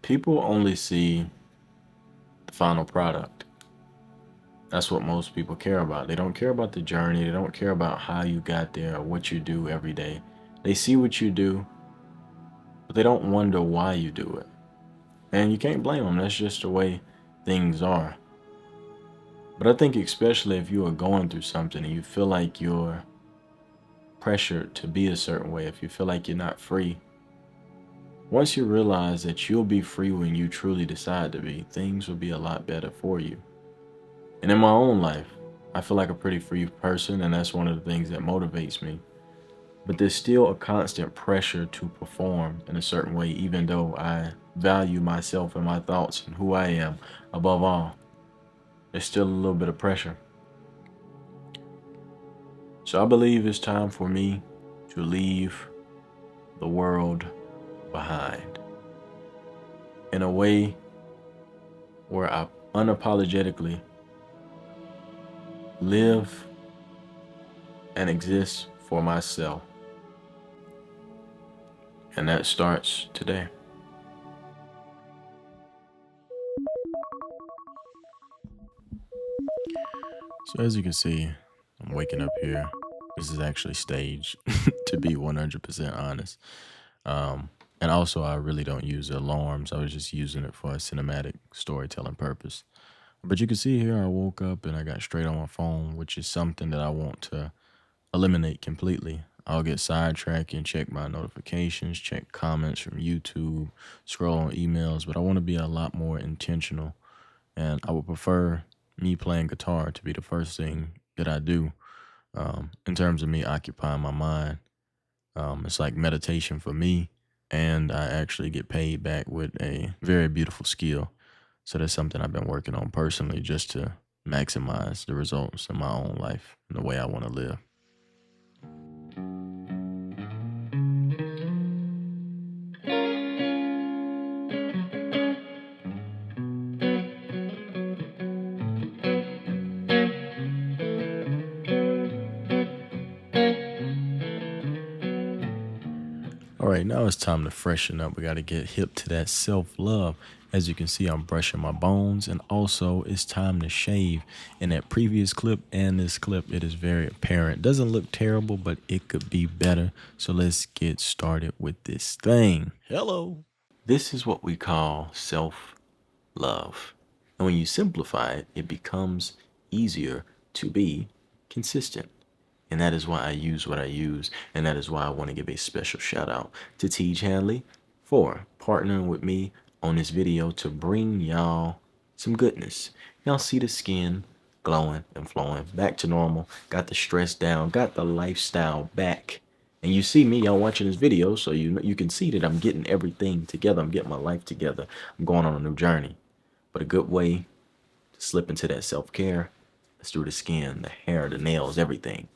People only see the final product. That's what most people care about. They don't care about the journey. They don't care about how you got there or what you do every day. They see what you do, but they don't wonder why you do it. And you can't blame them. That's just the way things are. But I think, especially if you are going through something and you feel like you're pressured to be a certain way, if you feel like you're not free, once you realize that you'll be free when you truly decide to be, things will be a lot better for you. And in my own life, I feel like a pretty free person, and that's one of the things that motivates me. But there's still a constant pressure to perform in a certain way, even though I value myself and my thoughts and who I am above all. There's still a little bit of pressure. So I believe it's time for me to leave the world behind in a way where I unapologetically live and exist for myself. And that starts today. So as you can see, I'm waking up here. This is actually staged, to be 100% honest. And also, I really don't use alarms. I was just using it for a cinematic storytelling purpose. But you can see here, I woke up and I got straight on my phone, which is something that I want to eliminate completely. I'll get sidetracked and check my notifications, check comments from YouTube, scroll on emails, but I want to be a lot more intentional. And I would prefer me playing guitar to be the first thing that I do in terms of me occupying my mind. It's like meditation for me, and I actually get paid back with a very beautiful skill. So that's something I've been working on personally just to maximize the results in my own life and the way I want to live. All right, now it's time to freshen up. We got to get hip to that self love. As you can see, I'm brushing my bones, and also it's time to shave. In that previous clip and this clip, it is very apparent. Doesn't look terrible, but it could be better. So let's get started with this thing. Hello. This is what we call self love. And when you simplify it, it becomes easier to be consistent. And that is why I use what I use. And that is why I want to give a special shout out to Tej Hanley for partnering with me on this video to bring y'all some goodness. Y'all see the skin glowing and flowing back to normal. Got the stress down, got the lifestyle back. And you see me, y'all watching this video, so you can see that I'm getting everything together. I'm getting my life together. I'm going on a new journey. But a good way to slip into that self-care is through the skin, the hair, the nails, everything.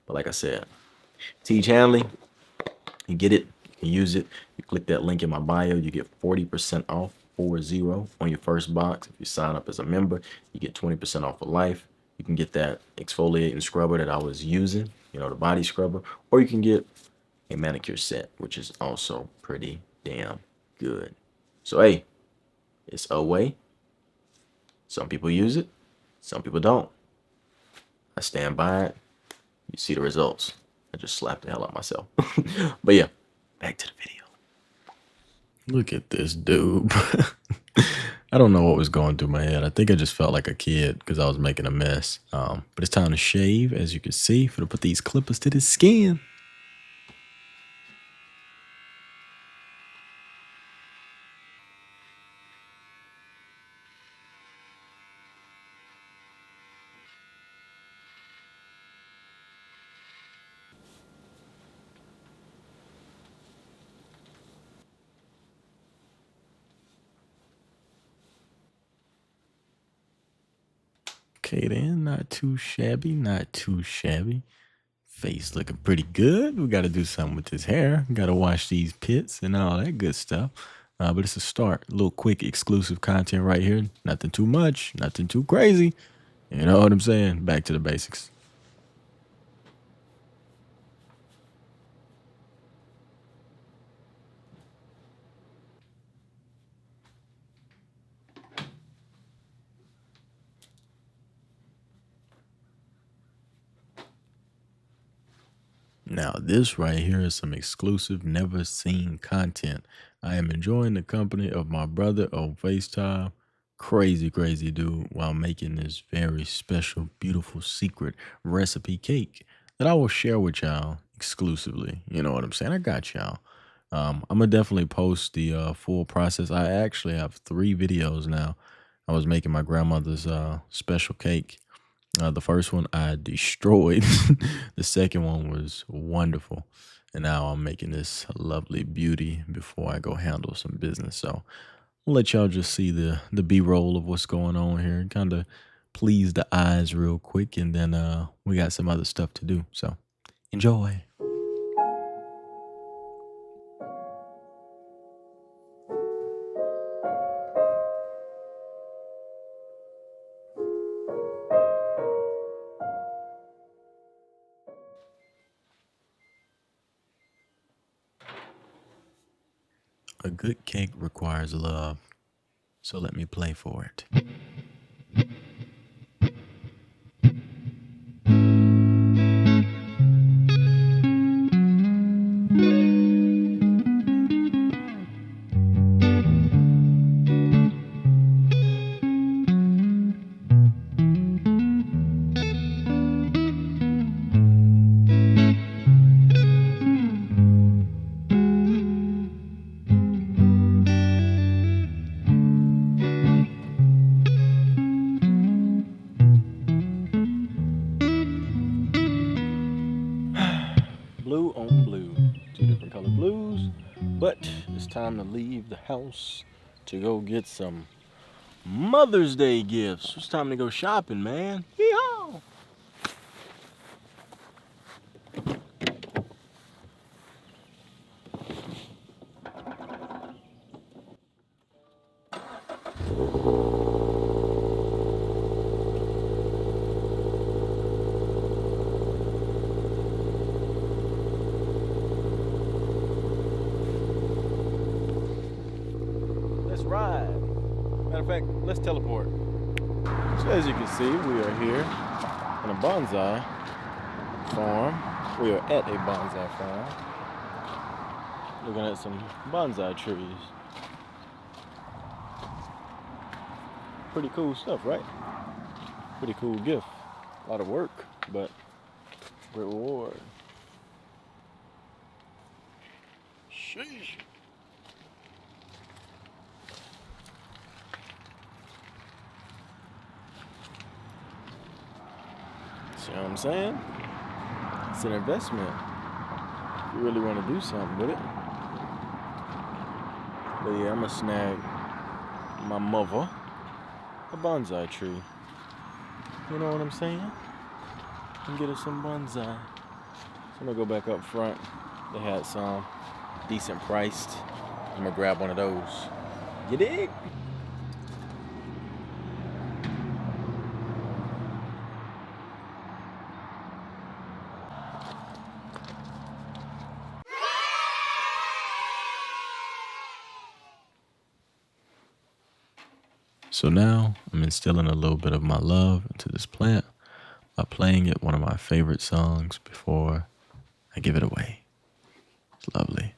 But like I said, Tej Hanley, you get it, you can use it. You click that link in my bio, you get 40% off, 40 on your first box. If you sign up as a member, you get 20% off for life. You can get that exfoliating scrubber that I was using, the body scrubber, or you can get a manicure set, which is also pretty damn good. So hey, it's a way. Some people use it, some people don't. I stand by it. You see the results. I just slapped the hell out of myself. But yeah, back to the video. Look at this dude. I don't know what was going through my head. I think I just felt like a kid because I was making a mess. But it's time to shave, as you can see, for to put these clippers to the skin. Okay then, not too shabby, not too shabby. Face looking pretty good. We got to do something with this hair. Got to wash these pits and all that good stuff. But it's a start. A little quick exclusive content right here. Nothing too much, nothing too crazy. You know what I'm saying? Back to the basics. Now, this right here is some exclusive, never seen content. I am enjoying the company of my brother on FaceTime. Crazy, crazy dude, while making this very special, beautiful, secret recipe cake that I will share with y'all exclusively. You know what I'm saying? I got y'all. I'm gonna definitely post the full process. I actually have 3 videos now. I was making my grandmother's special cake. The first one I destroyed. The second one was wonderful. And now I'm making this lovely beauty before I go handle some business. So I'll let y'all just see the B-roll of what's going on here and kind of please the eyes real quick. And then we got some other stuff to do. So enjoy. A good cake requires love. So let me play for it. Blue on blue, 2 different colored blues. But it's time to leave the house to go get some Mother's Day gifts. It's time to go shopping, man. Yeehaw! Let's ride. Matter of fact, let's teleport. So as you can see, we are here in a bonsai farm. We are at a bonsai farm, looking at some bonsai trees. Pretty cool stuff, right? Pretty cool gift. A lot of work, but great reward. Sheesh. See what I'm saying? It's an investment. You really want to do something with it. But yeah, I'm gonna snag my mother a bonsai tree. You know what I'm saying? And get her some bonsai. So I'm gonna go back up front. They had some decent priced. I'm gonna grab one of those. You dig? So now I'm instilling a little bit of my love into this plant by playing it one of my favorite songs before I give it away. It's lovely.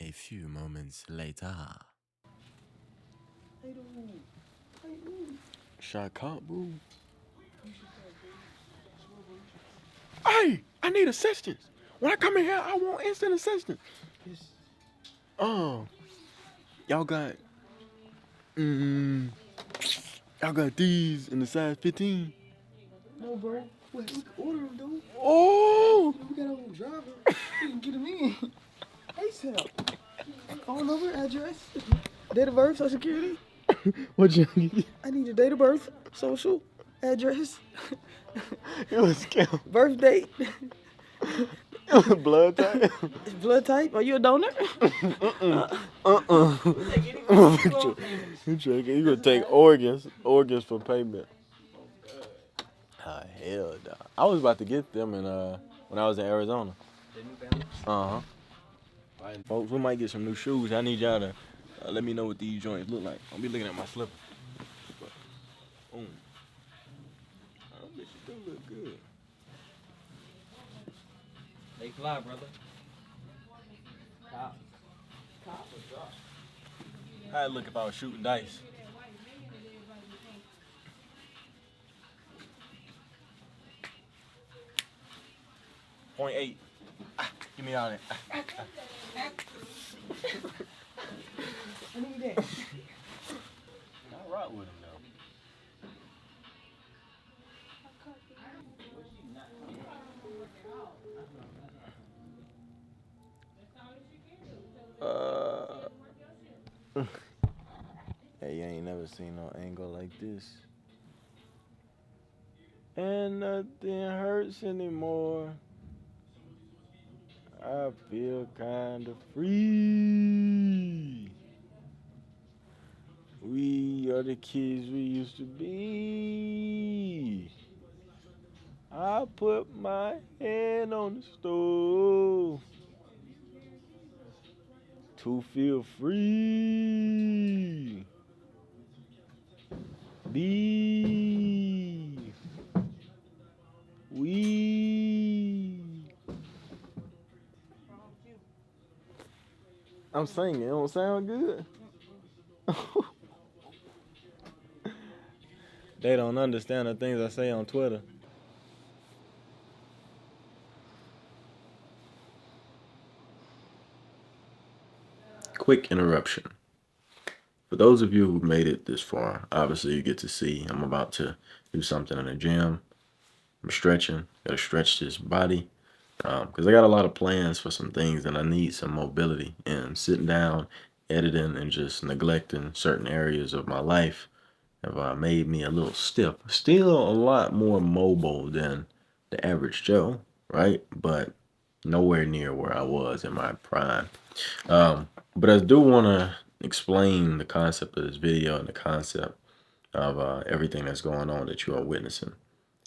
A few moments later. Shot cop, bro. Hey, I need assistance. When I come in here, I want instant assistance. Oh, y'all got, mm, y'all got these in the size 15. No, bro. We can order them, dude. Oh, We got our own driver. We can get them in. ASAP. Phone number, address, date of birth, social security. what you need? I need your date of birth, social, address, It was scam. birth date, Blood type. blood type. Are you a donor? You gonna take organs for payment. Hell no. I was about to get them in when I was in Arizona. Uh-huh. Folks, we might get some new shoes. I need y'all to let me know what these joints look like. I'll be looking at my slippers. Boom. Oh, bitch, you do look good. They fly, brother. Top. Top or drop? How'd it look if I was shooting dice? .8. Give me all that. I need that. I rock with him though. Hey, you ain't never seen no angle like this. And nothing hurts anymore. I feel kinda free. We are the kids we used to be. I put my hand on the stove to feel free. Be we. I'm singing. It don't sound good. They don't understand the things I say on Twitter. Quick interruption. For those of you who made it this far, obviously you get to see I'm about to do something in the gym. I'm stretching. Got to stretch this body because I got a lot of plans for some things and I need some mobility. And sitting down, editing, and just neglecting certain areas of my life have made me a little stiff. Still a lot more mobile than the average Joe, right? But nowhere near where I was in my prime. But I do want to explain the concept of this video and the concept of everything that's going on that you are witnessing.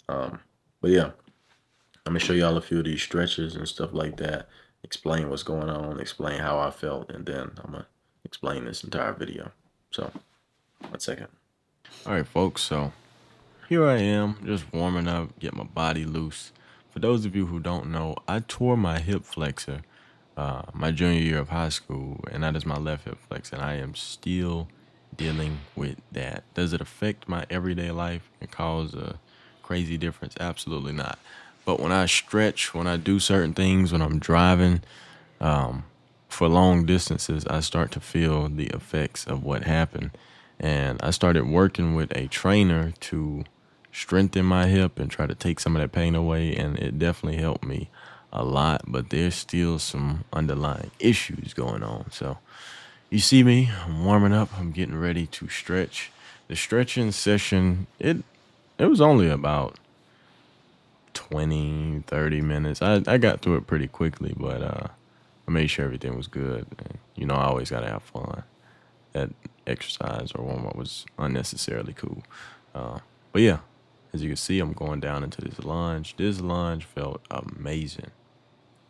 But yeah, I'm gonna show y'all a few of these stretches and stuff like that, explain what's going on, explain how I felt, and then I'm gonna explain this entire video. So, 1 second. All right, folks, so here I am, just warming up, get my body loose. For those of you who don't know, I tore my hip flexor my junior year of high school, and that is my left hip flexor, and I am still dealing with that. Does it affect my everyday life and cause a crazy difference? Absolutely not. But when I stretch, when I do certain things, when I'm driving for long distances, I start to feel the effects of what happened. And I started working with a trainer to strengthen my hip and try to take some of that pain away, and it definitely helped me a lot, but there's still some underlying issues going on. So you see me, I'm warming up, I'm getting ready to stretch. The stretching session, it was only about 20-30 minutes. I got through it pretty quickly, but I made sure everything was good. And, you know, I always got to have fun. That exercise or warm-up was unnecessarily cool. But yeah, as you can see, I'm going down into this lunge. This lunge felt amazing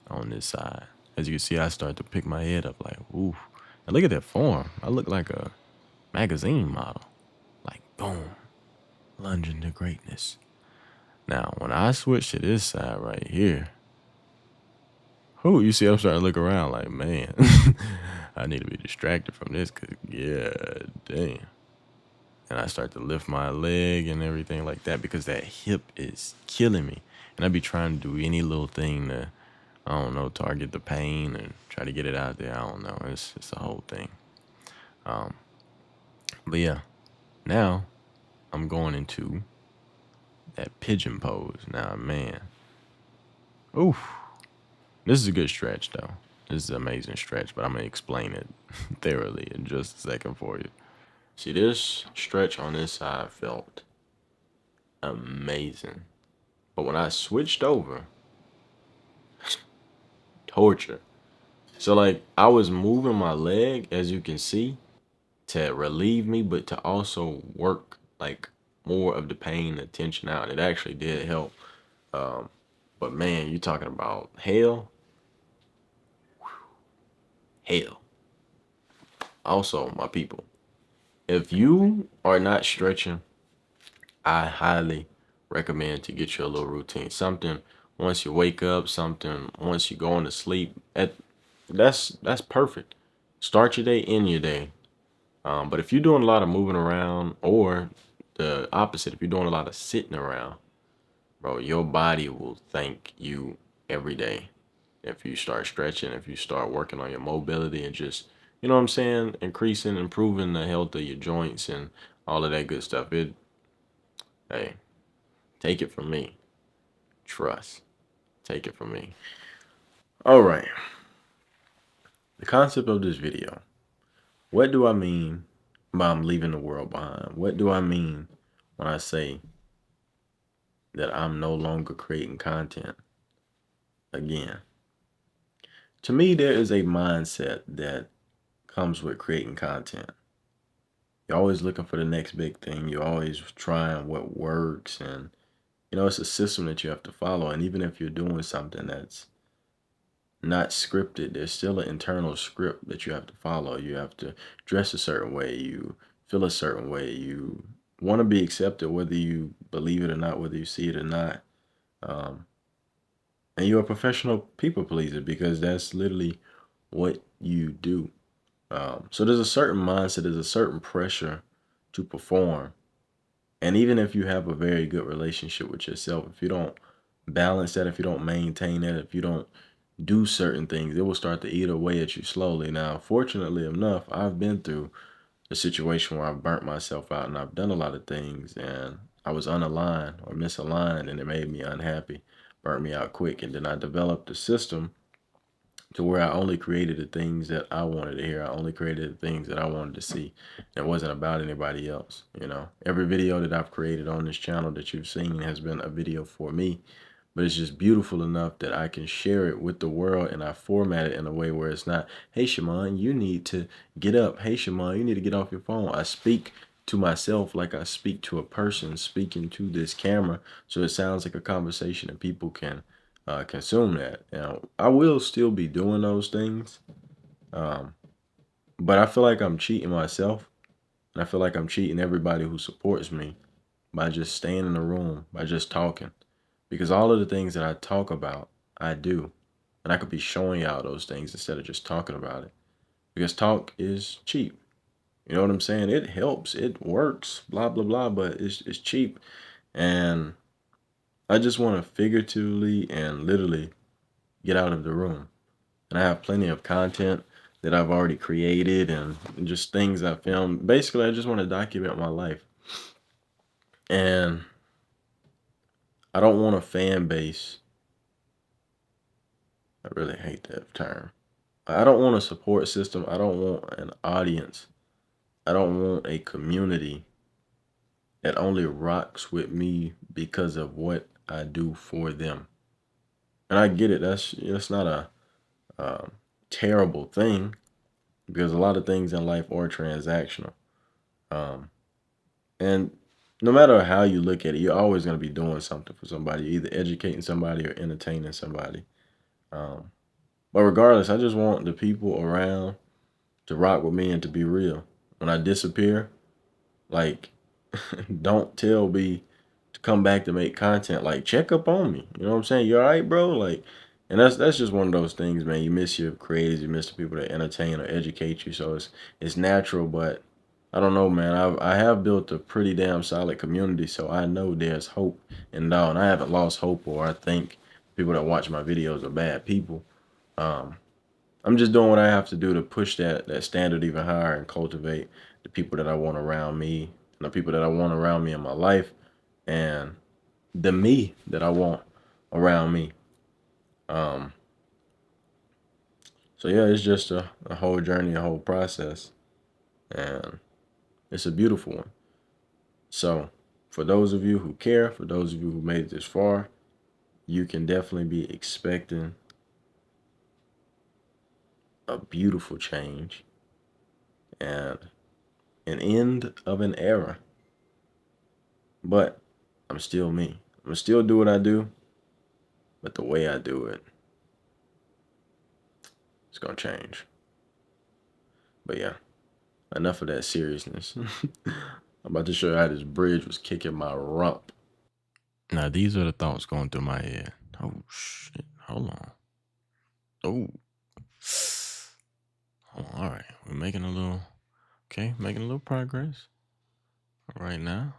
on this side. As you can see, I start to pick my head up like, ooh. And look at that form. I look like a magazine model. Like, boom, lunging to greatness. Now, when I switch to this side right here, you see I'm starting to look around like, man, I need to be distracted from this because, yeah, damn. and I start to lift my leg and everything like that because that hip is killing me. And I be trying to do any little thing to, I don't know, target the pain and try to get it out there. I don't know. It's a whole thing. But yeah, now I'm going into that pigeon pose. Now, man, oof, this is a good stretch though. This is an amazing stretch, but I'm gonna explain it thoroughly in just a second for you. See, this stretch on this side felt amazing. But when I switched over, torture. So like I was moving my leg, as you can see, to relieve me, but to also work like more of the pain and tension out. It actually did help. Um, but man, you talking about hell, hell. Also, my people, if you are not stretching, I highly recommend to get you a little routine. Something once you wake up, something once you go into sleep. That's perfect. Start your day, end your day. But if you're doing a lot of moving around, or the opposite, if you're doing a lot of sitting around, bro, your body will thank you every day. If you start stretching, if you start working on your mobility and just, you know what I'm saying, increasing, improving the health of your joints and all of that good stuff. Hey, take it from me. Trust. Take it from me. All right. The concept of this video. What do I mean by I'm leaving the world behind? What do I mean when I say that I'm no longer creating content again? To me, there is a mindset that comes with creating content. You're always looking for the next big thing. You're always trying what works. And, it's a system that you have to follow. And even if you're doing something that's not scripted, there's still an internal script that you have to follow. You have to dress a certain way. You feel a certain way. You want to be accepted, whether you believe it or not, whether you see it or not. Um, and you're a professional people pleaser because that's literally what you do. So there's a certain mindset, there's a certain pressure to perform. And even if you have a very good relationship with yourself, if you don't balance that, if you don't maintain that, if you don't do certain things, it will start to eat away at you slowly. Now, fortunately enough, I've been through a situation where I've burnt myself out and I've done a lot of things and I was unaligned or misaligned and it made me unhappy, burnt me out quick. And then I developed a system to where I only created the things that I wanted to hear. I only created the things that I wanted to see. It wasn't about anybody else. Every video that I've created on this channel that you've seen has been a video for me, but it's just beautiful enough that I can share it with the world, and I format it in a way where it's not, hey, Shimon, you need to get up. Hey, Shimon, you need to get off your phone. I speak to myself like I speak to a person speaking to this camera, so it sounds like a conversation and people can consume that. Now, I will still be doing those things, but I feel like I'm cheating myself, and I feel like I'm cheating everybody who supports me by just staying in the room, by just talking. Because all of the things that I talk about, I do. And I could be showing y'all those things instead of just talking about it. Because talk is cheap. You know what I'm saying? It helps, it works, blah, blah, blah, but it's cheap. And I just want to figuratively and literally get out of the room. And I have plenty of content that I've already created and just things I filmed. Basically, I just want to document my life. And I don't want a fan base. I really hate that term. I don't want a support system. I don't want an audience. I don't want a community that only rocks with me because of what I do for them. And I get it. That's not a terrible thing because a lot of things in life are transactional. Um, and no matter how you look at it, you're always going to be doing something for somebody, either educating somebody or entertaining somebody. But regardless, I just want the people around to rock with me and to be real. When I disappear, like, don't tell me to come back to make content. Like, check up on me. You know what I'm saying? You all right, bro? Like, and that's just one of those things, man. You miss your creators, you miss the people that entertain or educate you. So it's natural, but I don't know, man. I have built a pretty damn solid community, so I know there's hope in it all, and I haven't lost hope or I think people that watch my videos are bad people. Um, I'm just doing what I have to do to push that standard even higher and cultivate the people that I want around me, and the people that I want around me in my life, and the me that I want around me. Um, so yeah, it's just a whole journey, a whole process, and it's a beautiful one. So, for those of you who care, for those of you who made it this far, you can definitely be expecting a beautiful change and an end of an era. But I'm still me. I'm gonna still do what I do, but the way I do it, it's gonna change. But yeah, enough of that seriousness. I'm about to show you how this bridge was kicking my rump. Now, these are the thoughts going through my head. Oh, shit. Hold on. Oh. Hold on. All right. We're making a little, making a little progress. Right now,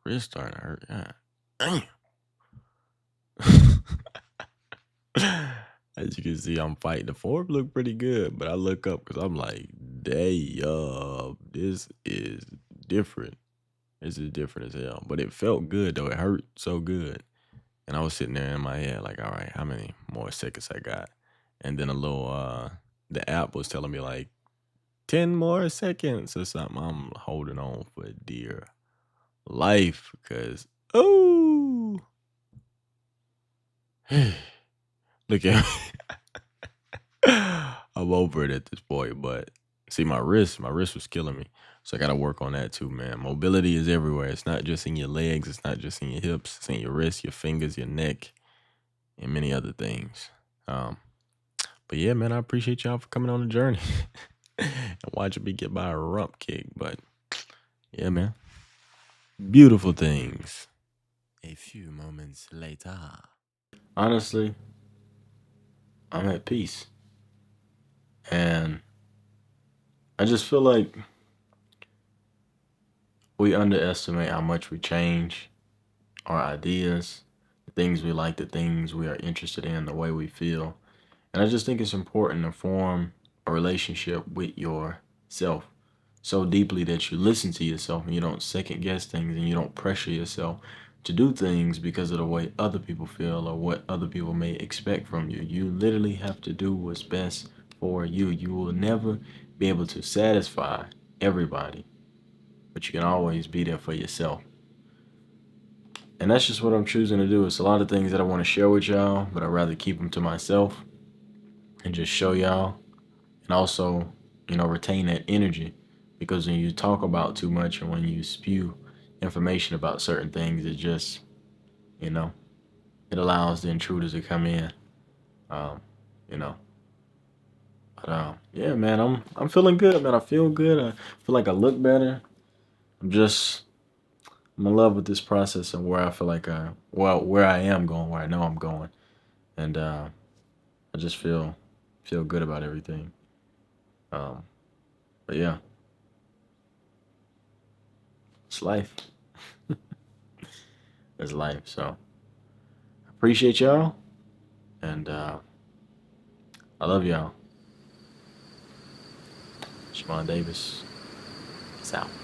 wrist starting to hurt. God damn. As you can see, I'm fighting. The form look pretty good, but I look up because I'm like, damn, this is different. This is different as hell. But it felt good, though. It hurt so good. And I was sitting there in my head like, all right, how many more seconds I got? And then the app was telling me like 10 more seconds or something. I'm holding on for dear life because, oh, look at me. I'm over it at this point, but see, my wrist was killing me. So I got to work on that too, man. Mobility is everywhere. It's not just in your legs. It's not just in your hips. It's in your wrists, your fingers, your neck, and many other things. But yeah, man, I appreciate y'all for coming on the journey and watching me get my rump kick. But yeah, man, beautiful things. A few moments later. Honestly, I'm at peace. And I just feel like we underestimate how much we change our ideas, the things we like, the things we are interested in, the way we feel. And I just think it's important to form a relationship with yourself so deeply that you listen to yourself and you don't second guess things and you don't pressure yourself to do things because of the way other people feel or what other people may expect from you. You literally have to do what's best for you. You will never be able to satisfy everybody, but you can always be there for yourself. And that's just what I'm choosing to do. It's a lot of things that I want to share with y'all, but I'd rather keep them to myself and just show y'all and also, retain that energy because when you talk about too much and when you spew information about certain things, it just, you know, it allows the intruders to come in. Um, you know, yeah, man, I'm feeling good, man. I feel good. I feel like I look better. I'm in love with this process and where I feel like where I am going, where I know I'm going, and I just feel good about everything. Um, but yeah, it's life. It's life. So appreciate y'all, and I love y'all. Shimon Davis. Peace out.